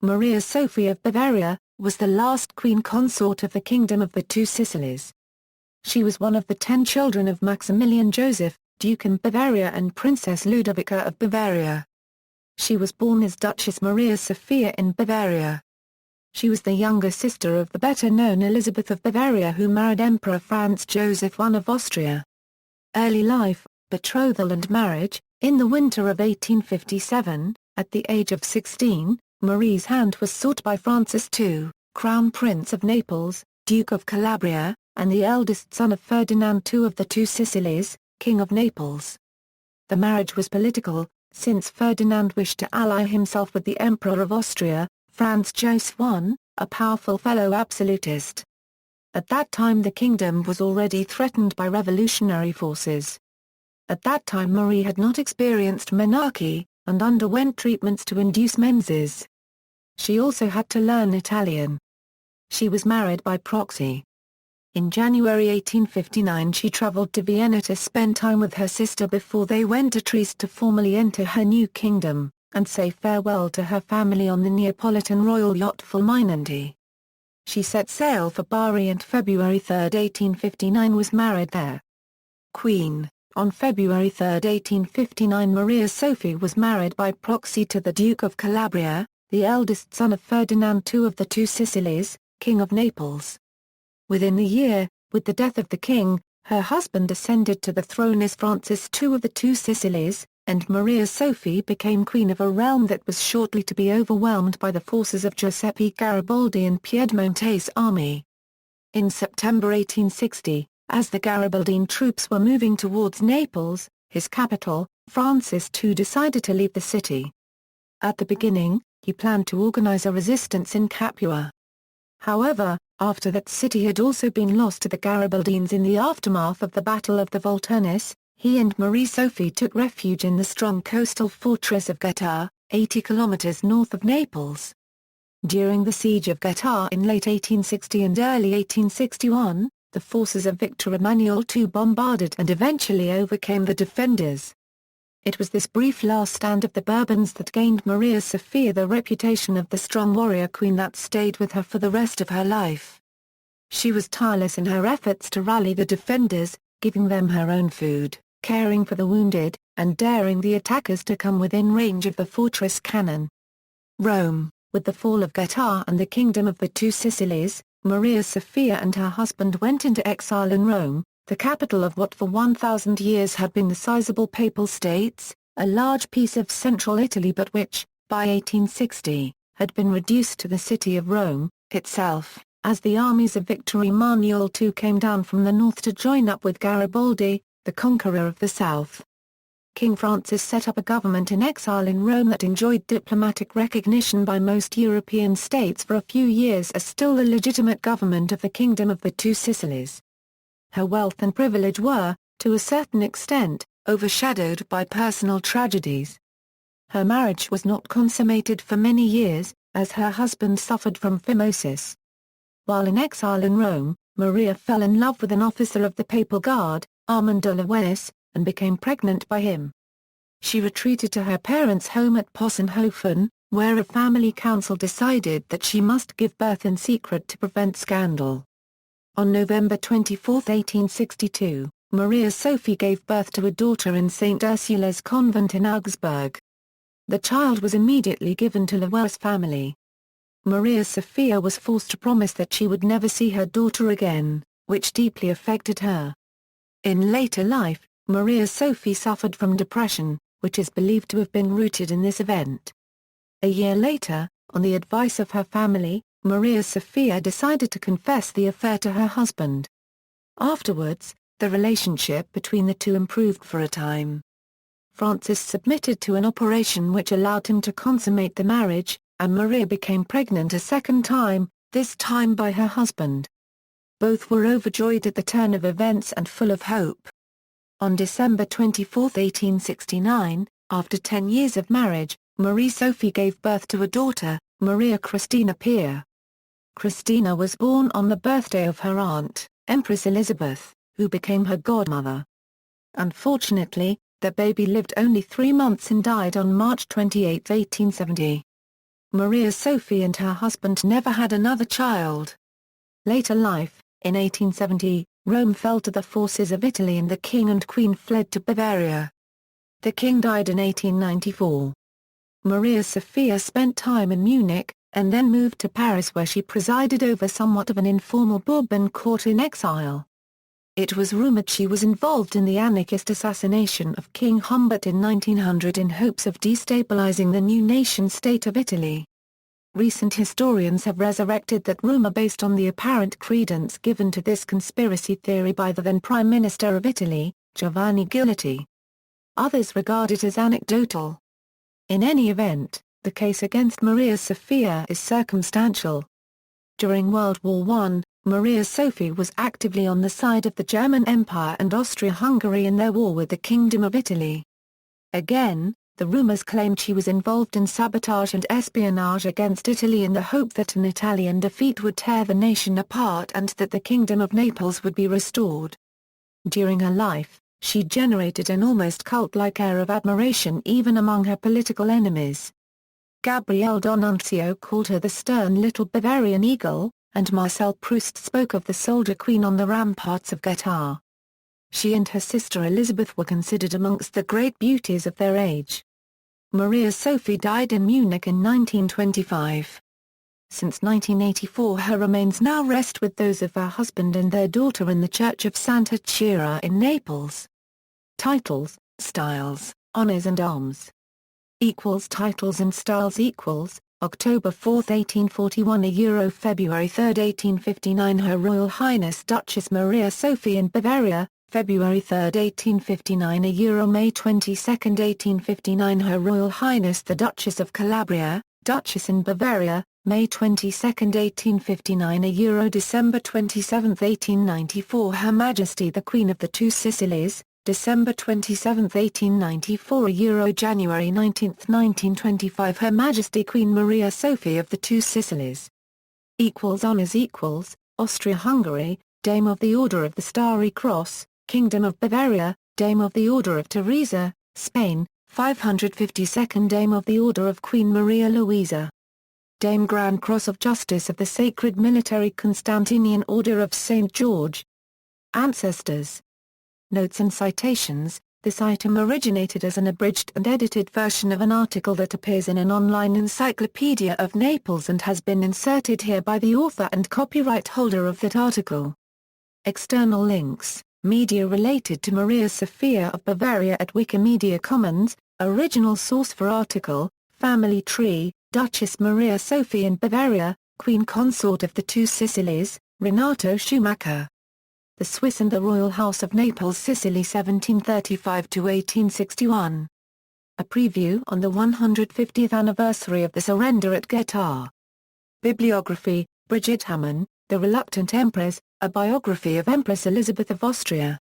Maria Sophia of Bavaria, was the last queen consort of the Kingdom of the Two Sicilies. She was one of the 10 children of Maximilian Joseph, Duke in Bavaria and Princess Ludovika of Bavaria. She was born as Duchess Maria Sophia in Bavaria. She was the younger sister of the better-known Elisabeth of Bavaria who married Emperor Franz Joseph I of Austria. Early life, betrothal and marriage. In the winter of 1857, at the age of 16, Marie's hand was sought by Francis II, Crown Prince of Naples, Duke of Calabria, and the eldest son of Ferdinand II of the Two Sicilies, King of Naples. The marriage was political, since Ferdinand wished to ally himself with the Emperor of Austria, Franz Joseph I, a powerful fellow absolutist. At that time the kingdom was already threatened by revolutionary forces. At that time Marie had not experienced menarche, and underwent treatments to induce menses. She also had to learn Italian. She was married by proxy. In January 1859 she travelled to Vienna to spend time with her sister before they went to Trieste to formally enter her new kingdom, and say farewell to her family on the Neapolitan royal yacht Fulminante. She set sail for Bari and February 3, 1859 was married there. Queen. On February 3, 1859 Maria Sophia was married by proxy to the Duke of Calabria, the eldest son of Ferdinand II of the Two Sicilies, King of Naples. Within the year, with the death of the king, her husband ascended to the throne as Francis II of the Two Sicilies, and Maria Sophia became queen of a realm that was shortly to be overwhelmed by the forces of Giuseppe Garibaldi and Piedmonte's army. In September 1860, as the Garibaldine troops were moving towards Naples, his capital, Francis II decided to leave the city. At the beginning, he planned to organize a resistance in Capua. However, after that city had also been lost to the Garibaldines in the aftermath of the Battle of the Volturnos, he and Marie Sophie took refuge in the strong coastal fortress of Geta, 80 kilometers north of Naples. During the siege of Geta in late 1860 and early 1861, the forces of Victor Emmanuel II bombarded and eventually overcame the defenders. It was this brief last stand of the Bourbons that gained Maria Sophia the reputation of the strong warrior queen that stayed with her for the rest of her life. She was tireless in her efforts to rally the defenders, giving them her own food, caring for the wounded, and daring the attackers to come within range of the fortress cannon. Rome. With the fall of Geta and the Kingdom of the Two Sicilies, Maria Sophia and her husband went into exile in Rome, the capital of what for 1,000 years had been the sizable Papal States, a large piece of central Italy but which, by 1860, had been reduced to the city of Rome, itself, as the armies of Victor Emmanuel II came down from the north to join up with Garibaldi, the conqueror of the south. King Francis set up a government in exile in Rome that enjoyed diplomatic recognition by most European states for a few years as still the legitimate government of the Kingdom of the Two Sicilies. Her wealth and privilege were, to a certain extent, overshadowed by personal tragedies. Her marriage was not consummated for many years, as her husband suffered from phimosis. While in exile in Rome, Maria fell in love with an officer of the Papal Guard, Armando Lewenis, and became pregnant by him. She retreated to her parents' home at Possenhofen, where a family council decided that she must give birth in secret to prevent scandal. On November 24, 1862, Maria Sophia gave birth to a daughter in St. Ursula's convent in Augsburg. The child was immediately given to Lewenis' family. Maria Sophia was forced to promise that she would never see her daughter again, which deeply affected her. In later life, Maria Sophia suffered from depression, which is believed to have been rooted in this event. A year later, on the advice of her family, Maria Sophia decided to confess the affair to her husband. Afterwards, the relationship between the two improved for a time. Francis submitted to an operation which allowed him to consummate the marriage, and Maria became pregnant a second time, this time by her husband. Both were overjoyed at the turn of events and full of hope. On December 24, 1869, after 10 years of marriage, Marie Sophia gave birth to a daughter, Maria Christina Pia. Christina was born on the birthday of her aunt, Empress Elisabeth, who became her godmother. Unfortunately, the baby lived only 3 months and died on March 28, 1870. Maria Sophia and her husband never had another child. Later life: in 1870, Rome fell to the forces of Italy and the king and queen fled to Bavaria. The king died in 1894. Maria Sophia spent time in Munich, and then moved to Paris where she presided over somewhat of an informal Bourbon court in exile. It was rumored she was involved in the anarchist assassination of King Humbert in 1900 in hopes of destabilizing the new nation-state of Italy. Recent historians have resurrected that rumor based on the apparent credence given to this conspiracy theory by the then Prime Minister of Italy, Giovanni Giolitti. Others regard it as anecdotal. In any event, the case against Maria Sophia is circumstantial. During World War I, Maria Sophia was actively on the side of the German Empire and Austria-Hungary in their war with the Kingdom of Italy. Again, the rumors claimed she was involved in sabotage and espionage against Italy in the hope that an Italian defeat would tear the nation apart and that the Kingdom of Naples would be restored. During her life, she generated an almost cult-like air of admiration even among her political enemies. Gabriele D'Annunzio called her the stern little Bavarian eagle, and Marcel Proust spoke of the soldier queen on the ramparts of Gotha. She and her sister Elisabeth were considered amongst the great beauties of their age. Maria Sophia died in Munich in 1925. Since 1984 her remains now rest with those of her husband and their daughter in the Church of Santa Chiara in Naples. Titles, styles, honours and arms. Titles and styles October 4, 1841 February 3, 1859 Her Royal Highness Duchess Maria Sophia in Bavaria, February 3, 1859 May 22, 1859 Her Royal Highness the Duchess of Calabria, Duchess in Bavaria, May 22, 1859 December 27, 1894 Her Majesty the Queen of the Two Sicilies, December 27, 1894 January 19, 1925 Her Majesty Queen Maria Sophia of the Two Sicilies. Honours Austria-Hungary, Dame of the Order of the Starry Cross, Kingdom of Bavaria, Dame of the Order of Teresa, Spain, 552nd Dame of the Order of Queen Maria Louisa. Dame Grand Cross of Justice of the Sacred Military Constantinian Order of St. George. Ancestors. Notes and citations. This item originated as an abridged and edited version of an article that appears in an online encyclopedia of Naples and has been inserted here by the author and copyright holder of that article. External links. Media related to Maria Sophia of Bavaria at Wikimedia Commons. Original source for article, Family Tree, Duchess Maria Sophia in Bavaria, Queen Consort of the Two Sicilies, Renato Schumacher. The Swiss and the Royal House of Naples Sicily 1735–1861. A preview on the 150th anniversary of the surrender at Gotha. Bibliography, Bridget Hammond, The Reluctant Empress, A Biography of Empress Elisabeth of Austria.